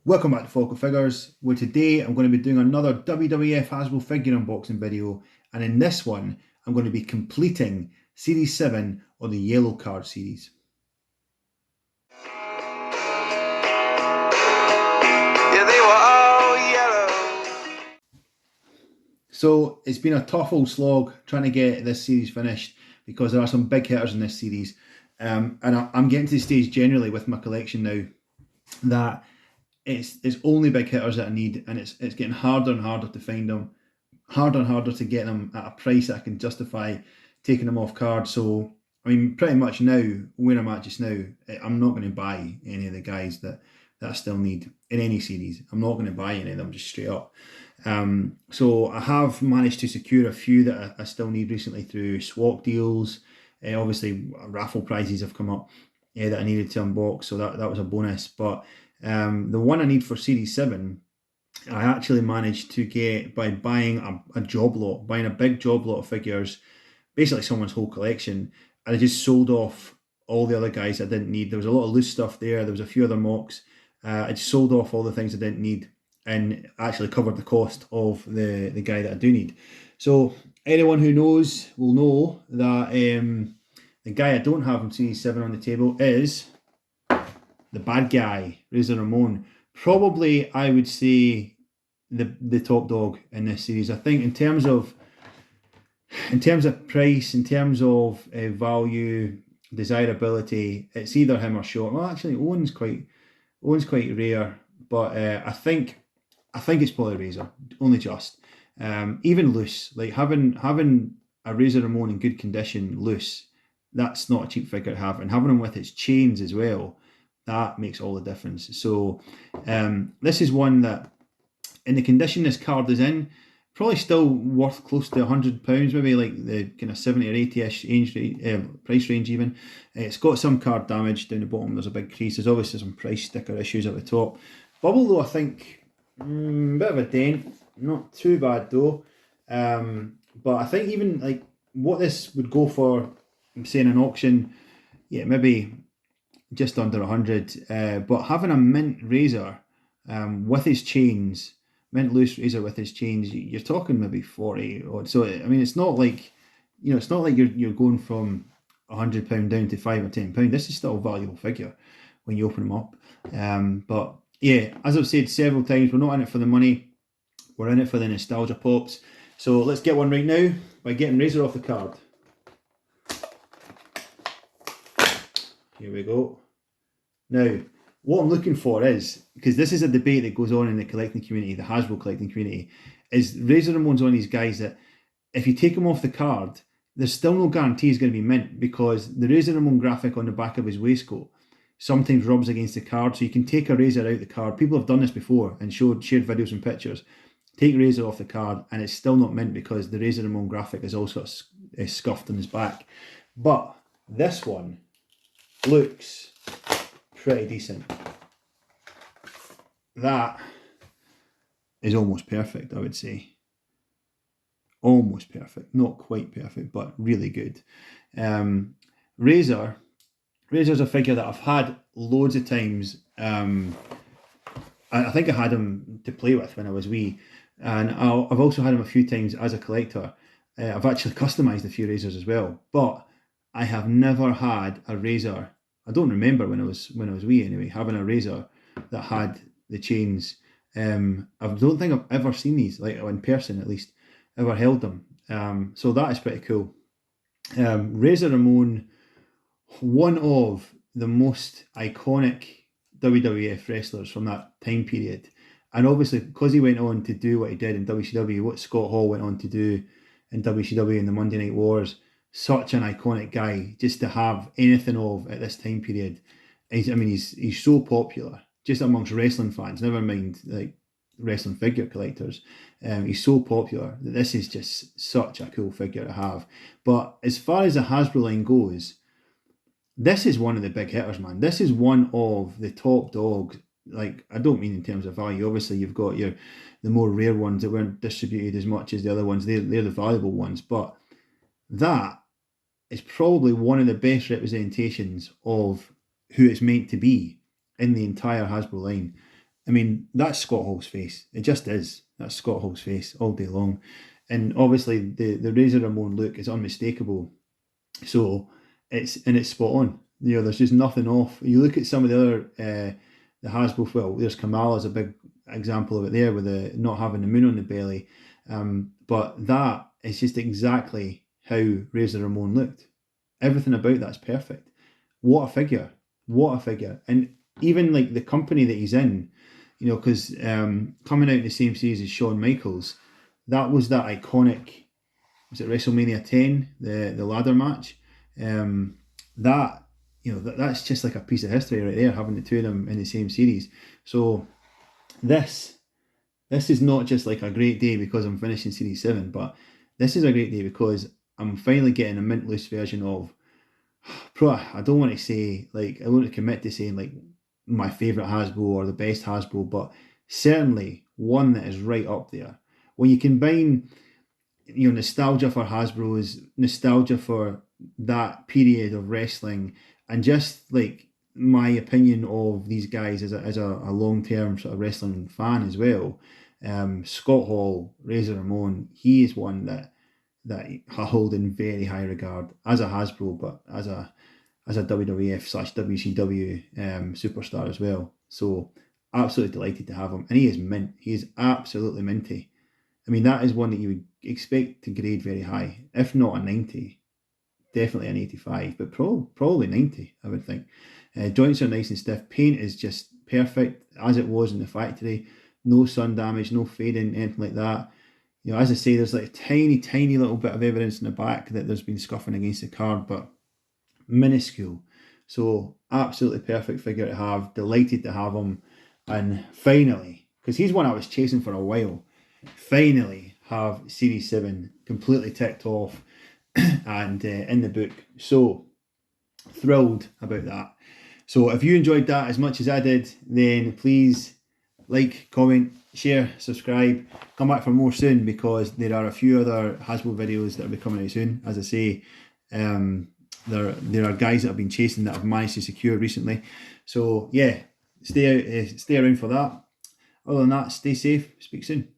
Welcome back to Focal Figures, where today I'm going to be doing another WWF Hasbro figure unboxing video, and in this one I'm going to be completing Series 7 of the Yellow Card series. Yeah, they were all yellow. So it's been a tough old slog trying to get this series finished because there are some big hitters in this series, and I'm getting to the stage generally with my collection now that it's only big hitters that I need, and it's getting harder and harder to find them, harder and harder to get them at a price that I can justify taking them off card. So I mean, pretty much now where I'm at just now, I'm not going to buy any of the guys that I still need in any series. I'm not going to buy any of them just straight up. So I have managed to secure a few that I still need recently through swap deals. Obviously raffle prizes have come up that I needed to unbox, so that was a bonus. But the one I need for Series 7, I actually managed to get by buying a job lot, buying a big job lot of figures, basically someone's whole collection, and I just sold off all the other guys I didn't need. There was a lot of loose stuff there. There was a few other mocks. I just sold off all the things I didn't need and actually covered the cost of the guy that I do need. So anyone who knows will know that the guy I don't have in Series 7 on the table is the bad guy, Razor Ramon. Probably, I would say, the top dog in this series. I think in terms of price, in terms of value, desirability, it's either him or Shaw. Well, actually, Owen's quite rare, but I think it's probably Razor, only just. Even loose, like having a Razor Ramon in good condition loose, that's not a cheap figure to have, and having him with its chains as well, that makes all the difference. So this is one that, in the condition this card is in, probably still worth close to £100, maybe like the kind of 70 or 80-ish price range even. It's got some card damage down the bottom. There's a big crease. There's obviously some price sticker issues at the top. Bubble though, I think, bit of a dent. Not too bad though. But I think even like what this would go for, say in an auction, yeah, maybe just under 100, but having a mint razor with his chains, mint loose razor with his chains, you're talking maybe 40 odd. So I mean, it's not like, it's not like you're going from £100 down to £5 or £10. This is still a valuable figure when you open them up. But yeah, as I've said several times, we're not in it for the money, we're in it for the nostalgia pops. So let's get one right now by getting Razor off the card. Here we go. Now, what I'm looking for is, because this is a debate that goes on in the collecting community, the Hasbro collecting community, is Razor Ramon's one of these guys that if you take him off the card, there's still no guarantee he's going to be mint, because the Razor Ramon graphic on the back of his waistcoat sometimes rubs against the card, so you can take a Razor out the card. People have done this before and shared videos and pictures. Take Razor off the card and it's still not mint because the Razor Ramon graphic is also scuffed on his back. But this one looks pretty decent. That is almost perfect, I would say. Almost perfect, not quite perfect, but really good. Razor's a figure that I've had loads of times. I think I had him to play with when I was wee, and I've also had him a few times as a collector. I've actually customized a few Razors as well, but I have never had a Razor. I don't remember when I was wee anyway, having a Razor that had the chains. I don't think I've ever seen these, like in person at least, ever held them. So that is pretty cool. Razor Ramon, one of the most iconic WWF wrestlers from that time period. And obviously, because he went on to do what he did in WCW, what Scott Hall went on to do in WCW in the Monday Night Wars, such an iconic guy just to have anything of at this time period. He's so popular just amongst wrestling fans, never mind like wrestling figure collectors. He's so popular that this is just such a cool figure to have. But as far as the Hasbro line goes, this is one of the big hitters, man. This is one of the top dogs. Like, I don't mean in terms of value. Obviously, you've got the more rare ones that weren't distributed as much as the other ones. They're the valuable ones. But that is probably one of the best representations of who it's meant to be in the entire Hasbro line. I mean, that's Scott Hall's face. It just is. That's Scott Hall's face all day long. And obviously the Razor Ramon look is unmistakable. So it's spot on. You know, there's just nothing off. You look at some of the other the Hasbro. Well, there's Kamala's a big example of it there with the not having the moon on the belly. But that is just exactly how Razor Ramon looked. Everything about that's perfect. What a figure! What a figure! And even like the company that he's in, you know, because coming out in the same series as Shawn Michaels, that was that iconic. Was it WrestleMania 10, the ladder match? That, you know, that's just like a piece of history right there, having the two of them in the same series. So this is not just like a great day because I'm finishing series 7, but this is a great day because I'm finally getting a mint loose version of, I don't want to say, like, I want to commit to saying like my favourite Hasbro or the best Hasbro, but certainly one that is right up there. When you combine, you know, nostalgia for Hasbro's, nostalgia for that period of wrestling, and just like my opinion of these guys as a long-term sort of wrestling fan as well. Scott Hall, Razor Ramon, he is one that I hold in very high regard as a Hasbro, but as a WWF / WCW superstar as well. So absolutely delighted to have him, and he is mint. He is absolutely minty. I mean, that is one that you would expect to grade very high, if not a 90, definitely an 85, but probably 90, I would think. Joints are nice and stiff. Paint is just perfect, as it was in the factory. No sun damage, no fading, anything like that. You know, as I say, there's like a tiny, tiny little bit of evidence in the back that there's been scuffing against the card, but minuscule. So absolutely perfect figure to have. Delighted to have him. And finally, because he's one I was chasing for a while, finally have Series 7 completely ticked off and in the book. So thrilled about that. So if you enjoyed that as much as I did, then please like, comment, share, subscribe. Come back for more soon because there are a few other Hasbro videos that will be coming out soon. As I say, there are guys that I've been chasing that I've managed to secure recently. So yeah, stay around for that. Other than that, stay safe. Speak soon.